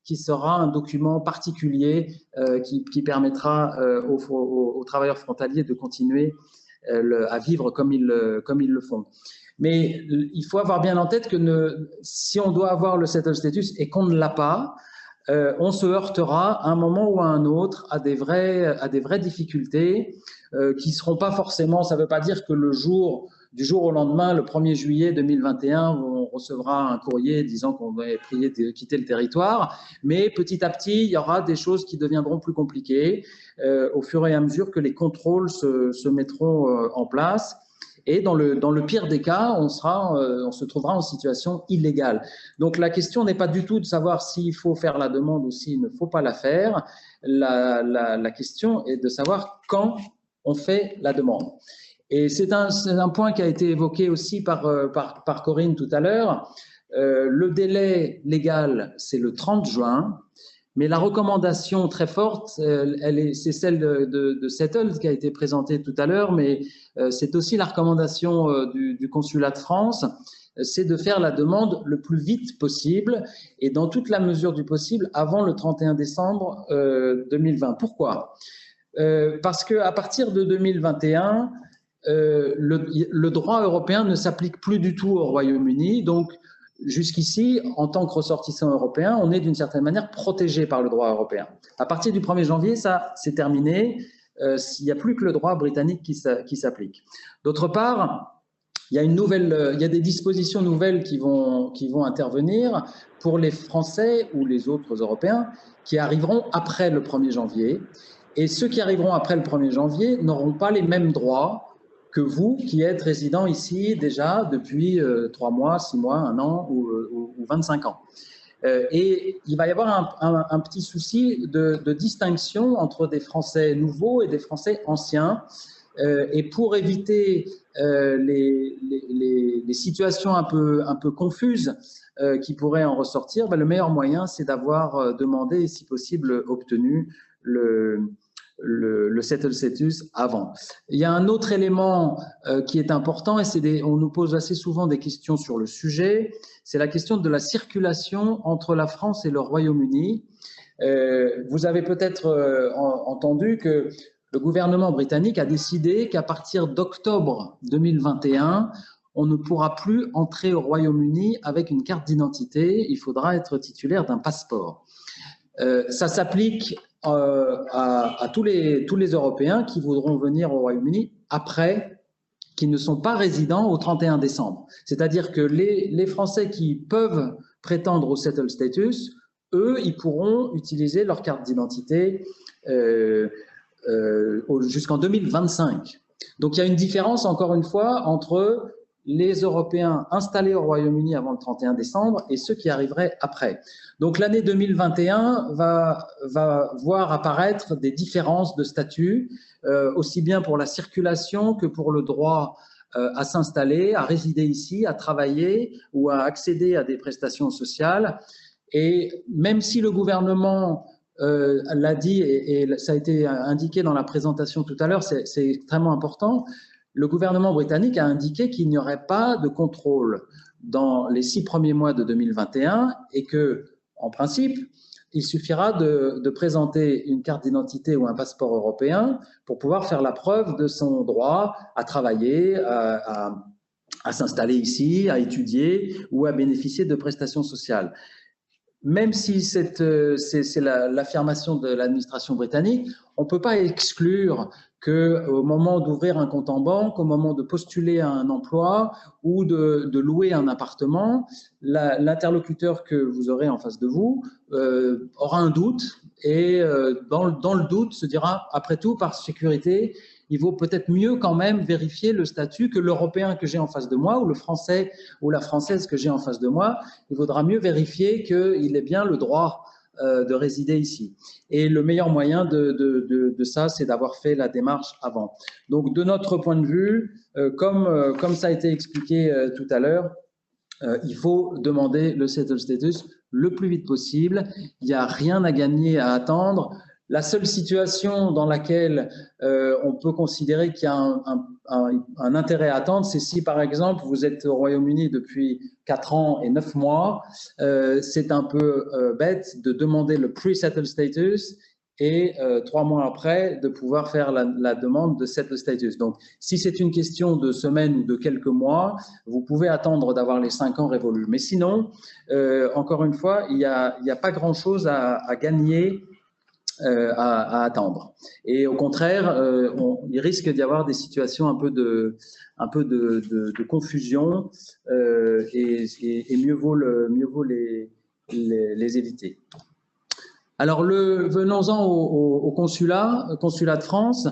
qui sera un document particulier qui permettra aux travailleurs frontaliers de continuer à vivre comme ils le font. Mais il faut avoir bien en tête que si on doit avoir le settled status et qu'on ne l'a pas, on se heurtera à un moment ou à un autre à des vraies difficultés qui ne seront pas forcément, ça ne veut pas dire que du jour au lendemain, le 1er juillet 2021, on recevra un courrier disant qu'on va prier de quitter le territoire, mais petit à petit, il y aura des choses qui deviendront plus compliquées au fur et à mesure que les contrôles se mettront en place. Et dans le pire des cas, on se trouvera en situation illégale. Donc la question n'est pas du tout de savoir s'il faut faire la demande ou s'il ne faut pas la faire. La question est de savoir quand on fait la demande. Et c'est un point qui a été évoqué aussi par Corinne tout à l'heure. Le délai légal, c'est le 30 juin. Mais la recommandation très forte, c'est celle de Settled qui a été présentée tout à l'heure, mais c'est aussi la recommandation du consulat de France, c'est de faire la demande le plus vite possible et dans toute la mesure du possible avant le 31 décembre 2020. Pourquoi ? Parce qu'à partir de 2021, le droit européen ne s'applique plus du tout au Royaume-Uni, donc jusqu'ici, en tant que ressortissant européen, on est d'une certaine manière protégé par le droit européen. À partir du 1er janvier, ça, c'est terminé. Il n'y a plus que le droit britannique qui s'applique. D'autre part, il y a des dispositions nouvelles qui vont intervenir pour les Français ou les autres Européens qui arriveront après le 1er janvier. Et ceux qui arriveront après le 1er janvier n'auront pas les mêmes droits que vous qui êtes résident ici déjà depuis 3 mois, 6 mois, 1 an ou 25 ans. Et il va y avoir un petit souci de distinction entre des Français nouveaux et des Français anciens. Et pour éviter les situations un peu confuses qui pourraient en ressortir, le meilleur moyen, c'est d'avoir demandé et si possible obtenu le settled status avant. Il y a un autre élément qui est important et on nous pose assez souvent des questions sur le sujet, c'est la question de la circulation entre la France et le Royaume-Uni. Vous avez peut-être entendu que le gouvernement britannique a décidé qu'à partir d'octobre 2021, on ne pourra plus entrer au Royaume-Uni avec une carte d'identité, il faudra être titulaire d'un passeport. Ça s'applique à tous les Européens qui voudront venir au Royaume-Uni après, qui ne sont pas résidents au 31 décembre. C'est-à-dire que les Français qui peuvent prétendre au settled status, eux, ils pourront utiliser leur carte d'identité jusqu'en 2025. Donc, il y a une différence, encore une fois, entre les Européens installés au Royaume-Uni avant le 31 décembre et ceux qui arriveraient après. Donc, l'année 2021 va voir apparaître des différences de statut, aussi bien pour la circulation que pour le droit à s'installer, à résider ici, à travailler ou à accéder à des prestations sociales. Et même si le gouvernement l'a dit, et ça a été indiqué dans la présentation tout à l'heure, c'est extrêmement important, le gouvernement britannique a indiqué qu'il n'y aurait pas de contrôle dans les 6 premiers mois de 2021 et que, en principe, il suffira de présenter une carte d'identité ou un passeport européen pour pouvoir faire la preuve de son droit à travailler, à s'installer ici, à étudier ou à bénéficier de prestations sociales. Même si c'est l'affirmation de l'administration britannique, on ne peut pas exclure qu'au moment d'ouvrir un compte en banque, au moment de postuler à un emploi ou de louer un appartement, l'interlocuteur que vous aurez en face de vous aura un doute et dans le doute se dira, après tout, par sécurité, il vaut peut-être mieux quand même vérifier le statut que l'Européen que j'ai en face de moi ou le Français ou la Française que j'ai en face de moi. Il vaudra mieux vérifier qu'il ait bien le droit de résider ici. Et le meilleur moyen de ça, c'est d'avoir fait la démarche avant. Donc, de notre point de vue, comme ça a été expliqué tout à l'heure, il faut demander le settled status le plus vite possible. Il n'y a rien à gagner à attendre. La seule situation dans laquelle on peut considérer qu'il y a un intérêt à attendre, c'est si, par exemple, vous êtes au Royaume-Uni depuis 4 ans et 9 mois, c'est un peu bête de demander le pre-settled status et 3 mois après, de pouvoir faire la demande de settled status. Donc, si c'est une question de semaines ou de quelques mois, vous pouvez attendre d'avoir les 5 ans révolus. Mais sinon, encore une fois, il n'y a pas grand-chose à gagner à attendre. Et au contraire, il risque d'y avoir des situations un peu de confusion et mieux vaut les éviter. Alors, venons-en au consulat de France.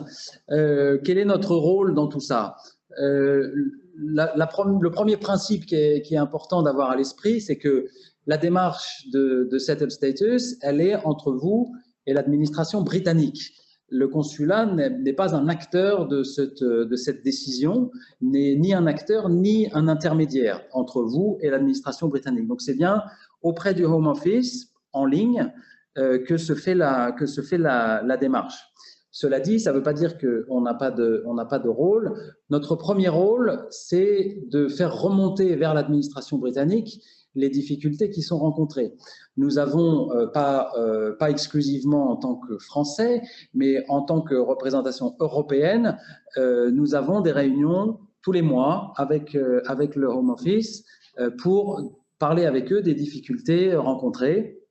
Quel est notre rôle dans tout ça? Le premier principe qui est important d'avoir à l'esprit, c'est que la démarche de settled status, elle est entre vous et l'administration britannique. Le consulat n'est pas un acteur de cette décision, n'est ni un acteur ni un intermédiaire entre vous et l'administration britannique. Donc, c'est bien auprès du Home Office, en ligne, que se fait la démarche. Cela dit, ça ne veut pas dire qu'on n'a pas de rôle. Notre premier rôle, c'est de faire remonter vers l'administration britannique les difficultés qui sont rencontrées. Nous avons, pas exclusivement en tant que Français, mais en tant que représentation européenne, nous avons des réunions tous les mois avec le Home Office pour parler avec eux des difficultés rencontrées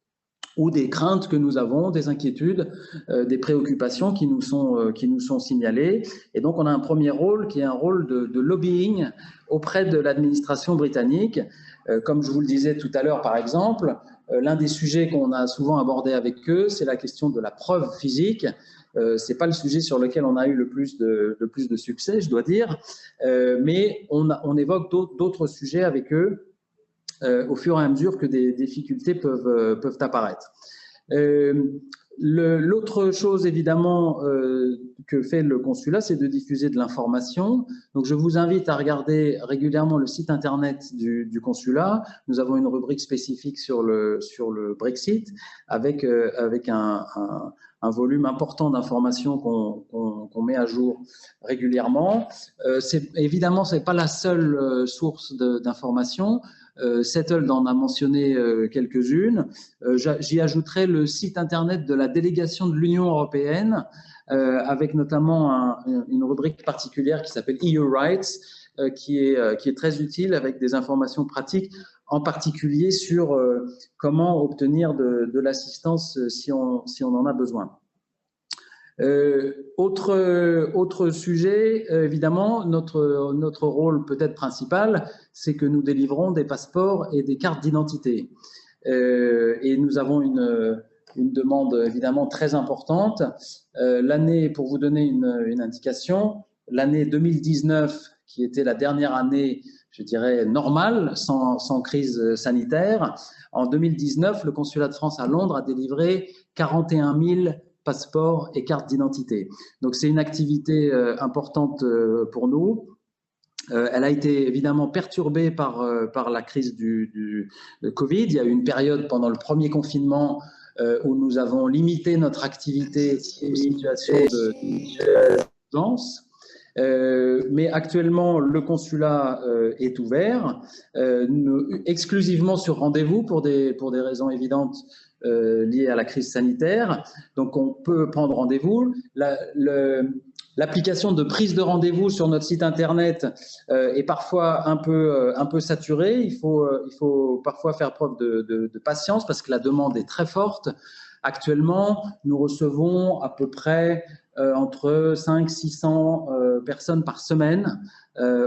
ou des craintes que nous avons, des inquiétudes, des préoccupations qui nous sont signalées. Et donc, on a un premier rôle qui est un rôle de lobbying auprès de l'administration britannique. Comme je vous le disais tout à l'heure, par exemple, l'un des sujets qu'on a souvent abordé avec eux, c'est la question de la preuve physique. Ce n'est pas le sujet sur lequel on a eu le plus de succès, je dois dire, mais on évoque d'autres sujets avec eux au fur et à mesure que des difficultés peuvent apparaître. L'autre chose, évidemment, que fait le consulat, c'est de diffuser de l'information. Donc, je vous invite à regarder régulièrement le site Internet du consulat. Nous avons une rubrique spécifique sur le Brexit avec un volume important d'informations qu'on met à jour régulièrement. Évidemment, ce n'est pas la seule source d'informations. Settled en a mentionné quelques-unes. J'y ajouterai le site internet de la délégation de l'Union européenne, avec notamment une rubrique particulière qui s'appelle EU Rights, qui est très utile avec des informations pratiques, en particulier sur comment obtenir de l'assistance si on en a besoin. Autre sujet, évidemment, notre rôle peut-être principal, c'est que nous délivrons des passeports et des cartes d'identité. Et nous avons une demande évidemment très importante. L'année, pour vous donner une indication, l'année 2019, qui était la dernière année, je dirais, normale, sans crise sanitaire, en 2019, le consulat de France à Londres a délivré 41 000 passeports et cartes d'identité. Donc c'est une activité importante pour nous. Elle a été évidemment perturbée par la crise du Covid. Il y a eu une période pendant le premier confinement où nous avons limité notre activité aux situations d'urgence. Mais actuellement, le consulat est ouvert, exclusivement sur rendez-vous pour des raisons évidentes liées à la crise sanitaire. Donc, on peut prendre rendez-vous. L'application de prise de rendez-vous sur notre site internet est parfois un peu saturée. Il faut parfois faire preuve de patience parce que la demande est très forte. Actuellement, nous recevons à peu près entre 500-600 personnes par semaine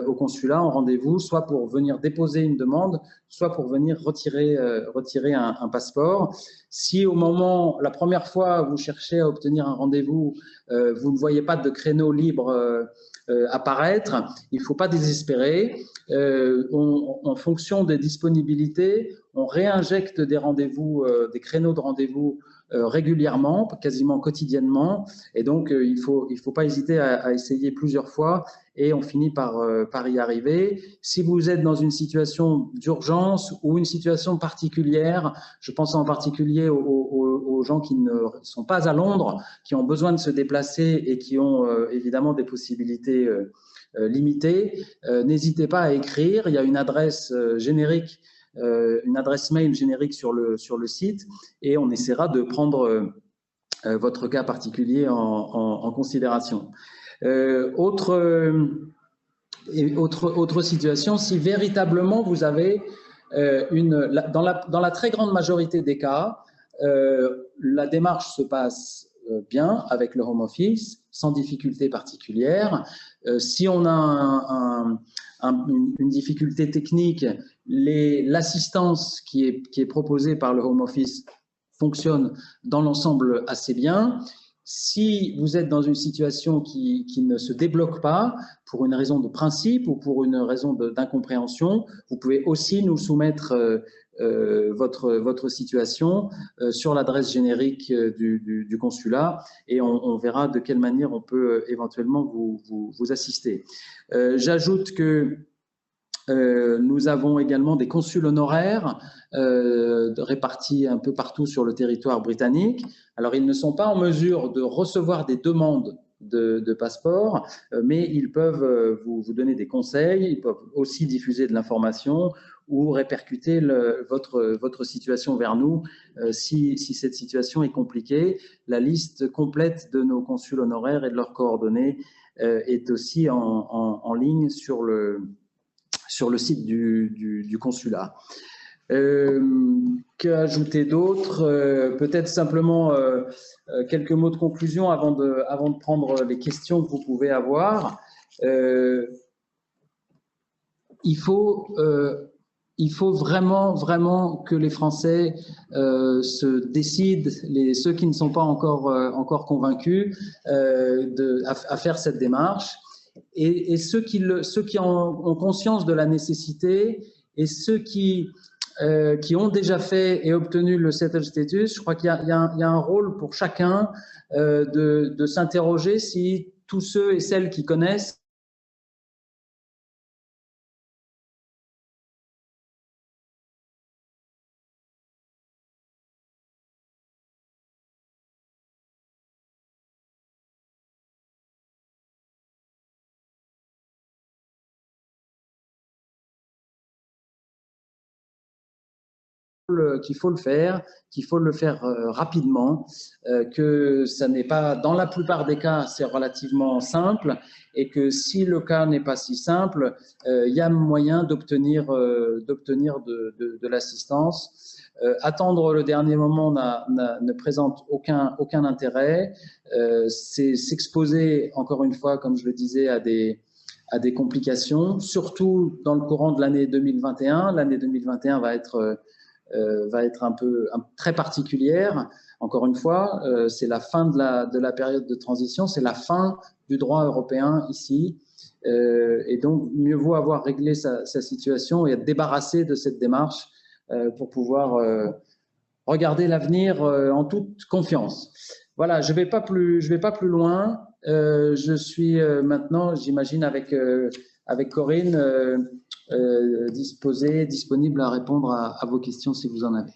au consulat en rendez-vous, soit pour venir déposer une demande, soit pour venir retirer un passeport. Si au moment, la première fois, vous cherchez à obtenir un rendez-vous, vous ne voyez pas de créneau libre apparaître, il ne faut pas désespérer. En fonction des disponibilités, on réinjecte des rendez-vous, des créneaux de rendez-vous régulièrement, quasiment quotidiennement, et donc il faut pas hésiter à essayer plusieurs fois et on finit par y arriver. Si vous êtes dans une situation d'urgence ou une situation particulière, je pense en particulier aux gens qui ne sont pas à Londres, qui ont besoin de se déplacer et qui ont évidemment des possibilités limitées, n'hésitez pas à écrire. Il y a une adresse générique, une adresse mail générique sur le site et on essaiera de prendre votre cas particulier en considération. Autre situation, si véritablement vous avez dans la très grande majorité des cas, la démarche se passe bien avec le home office, sans difficulté particulière. Si on a une difficulté technique, l'assistance qui est proposée par le home office fonctionne dans l'ensemble assez bien. Si vous êtes dans une situation qui ne se débloque pas pour une raison de principe ou pour une raison d'incompréhension, vous pouvez aussi nous soumettre votre situation sur l'adresse générique du consulat et on verra de quelle manière on peut éventuellement vous assister. J'ajoute que nous avons également des consuls honoraires répartis un peu partout sur le territoire britannique. Alors, ils ne sont pas en mesure de recevoir des demandes de passeport, mais ils peuvent vous donner des conseils, ils peuvent aussi diffuser de l'information ou répercuter votre situation vers nous si cette situation est compliquée. La liste complète de nos consuls honoraires et de leurs coordonnées est aussi en ligne sur le site du consulat. Qu'ajouter d'autre? Peut-être simplement quelques mots de conclusion avant de prendre les questions que vous pouvez avoir. Il faut vraiment que les Français se décident, ceux qui ne sont pas encore convaincus, à faire cette démarche. Et ceux qui ont conscience de la nécessité et ceux qui ont déjà fait et obtenu le settled status, je crois qu'il y a un rôle pour chacun de s'interroger si tous ceux et celles qui connaissent qu'il faut le faire rapidement, que ça n'est pas, dans la plupart des cas, c'est relativement simple et que si le cas n'est pas si simple, il y a moyen d'obtenir de l'assistance. attendre le dernier moment ne présente aucun intérêt. C'est s'exposer, encore une fois, comme je le disais, à des complications, surtout dans le courant de l'année 2021. L'année 2021 va être très particulière. Encore une fois, c'est la fin de la période de transition, c'est la fin du droit européen ici. Et donc, mieux vaut avoir réglé sa situation et être débarrassé de cette démarche pour pouvoir regarder l'avenir en toute confiance. Voilà, je vais pas plus loin. Je suis maintenant, j'imagine, avec Corinne, disponible à répondre à vos questions si vous en avez.